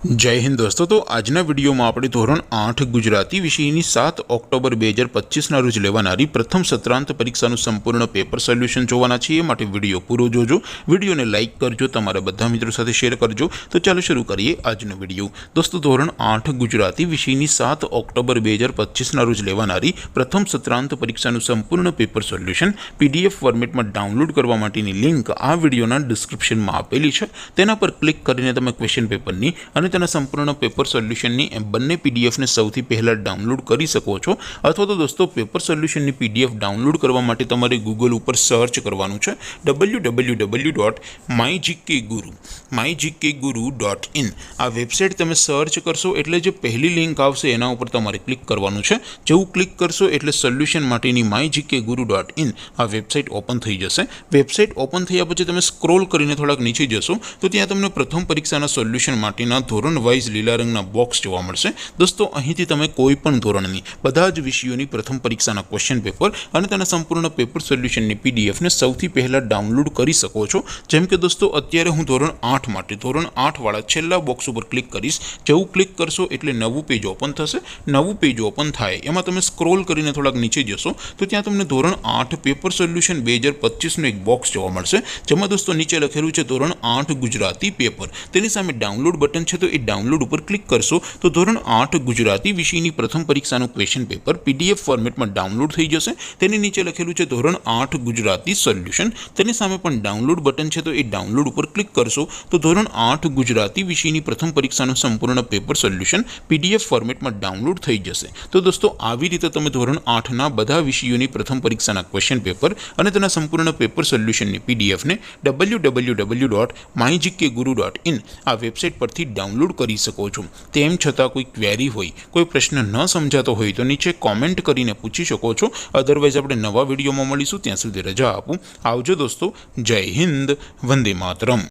जय हिंद दोस्तों। तो आजना वीडियो में આપણે ધોરણ 8 ગુજરાતી વિષયની 7 ઓક્ટોબર 2025 ના રોજ લેવાનારી પ્રથમ સત્રાંત પરીક્ષાનું સંપૂર્ણ પેપર સોલ્યુશન જોવાના છીએ। માટે વિડિયો પૂરો જોજો, વિડિયોને લાઈક કરજો, તમારા બધા મિત્રો સાથે શેર કરજો। તો ચાલો શરૂ કરીએ આજનો વિડિયો। દોસ્તો ધોરણ 8 ગુજરાતી વિષયની 7 ઓક્ટોબર 2025 ના રોજ લેવાનારી પ્રથમ સત્રાંત પરીક્ષાનું સંપૂર્ણ પેપર સોલ્યુશન પીડીએફ ફોર્મેટમાં ડાઉનલોડ કરવા માટેની લિંક આ વિડિયોના ડિસ્ક્રિપ્શનમાં આપેલી છે। તેના પર ક્લિક કરીને તમે ક્વેશ્ચન પેપરની અને તેના સંપૂર્ણ પેપર સોલ્યુશનની બંને પીડીએફને સૌથી પહેલાં ડાઉનલોડ કરી શકો છો। અથવા તો દોસ્તો પેપર સોલ્યુશનની પીડીએફ ડાઉનલોડ કરવા માટે તમારે ગૂગલ ઉપર સર્ચ કરવાનું છે www.mygkguru.in। આ વેબસાઇટ તમે સર્ચ કરશો એટલે જે પહેલી લિંક આવશે એના ઉપર તમારે ક્લિક કરવાનું છે। જેવું ક્લિક કરશો એટલે સોલ્યુશન માટેની mygkguru.in આ વેબસાઇટ ઓપન થઈ જશે। વેબસાઇટ ઓપન થયા પછી તમે સ્ક્રોલ કરીને થોડાક નીચે જશો તો ત્યાં તમને પ્રથમ પરીક્ષાના સોલ્યુશન માટેના ધોરણ વાઇઝ લીલા રંગના બોક્સ જોવા મળશે। દોસ્તો અહીંથી તમે કોઈ પણ ધોરણની બધા જ વિષયોની પ્રથમ પરીક્ષાના ક્વેશ્ચન પેપર અને તેના સંપૂર્ણ પેપર સોલ્યુશનની પીડીએફને સૌથી પહેલાં ડાઉનલોડ કરી શકો છો। જેમ કે દોસ્તો અત્યારે હું ધોરણ 8 માટે ધોરણ 8 વાળા છેલ્લા બોક્સ ઉપર ક્લિક કરીશ। જેવું ક્લિક કરશો એટલે નવું પેજ ઓપન થશે। નવું પેજ ઓપન થાય એમાં તમે સ્ક્રોલ કરીને થોડાક નીચે જશો તો ત્યાં તમને ધોરણ 8 પેપર સોલ્યુશન 2025નું એક બોક્સ જોવા મળશે। જેમાં દોસ્તો નીચે લખેલું છે ધોરણ 8 ગુજરાતી પેપર, તેની સામે ડાઉનલોડ બટન છે। તો એ ડાઉનલોડ ઉપર ક્લિક કરશો તો ધોરણ 8 ગુજરાતી વિષયની પ્રથમ પરીક્ષાનું ક્વેશ્ચન પેપર પીડીએફ ફોર્મેટમાં ડાઉનલોડ થઈ જશે। તેની નીચે લખેલું છે ધોરણ 8 ગુજરાતી સોલ્યુશન, તેની સામે પણ ડાઉનલોડ બટન છે। તો એ ડાઉનલોડ ઉપર ક્લિક કરશો તો ધોરણ 8 ગુજરાતી વિષયની પ્રથમ પરીક્ષાનું સંપૂર્ણ પેપર સોલ્યુશન પીડીએફ ફોર્મેટમાં ડાઉનલોડ થઈ જશે। તો દોસ્તો આવી રીતે તમે ધોરણ 8ના બધા વિષયોની પ્રથમ પરીક્ષાના ક્વેશ્ચન પેપર અને તેના સંપૂર્ણ પેપર સોલ્યુશનની પીડીએફને www.mygkguru.in આ વેબસાઇટ પરથી ડાઉનલોડ કરી શકો છો। તેમ છતાં કોઈ ક્વેરી હોય, કોઈ પ્રશ્ન ન સમજાતો હોય તો નીચે કોમેન્ટ કરીને પૂછી શકો છો। અધરવાઇઝ આપણે નવા વિડીયોમાં મળીશું, ત્યાં સુધી રજા આપું। આવજો દોસ્તો, જય હિન્દ, વંદે માતરમ।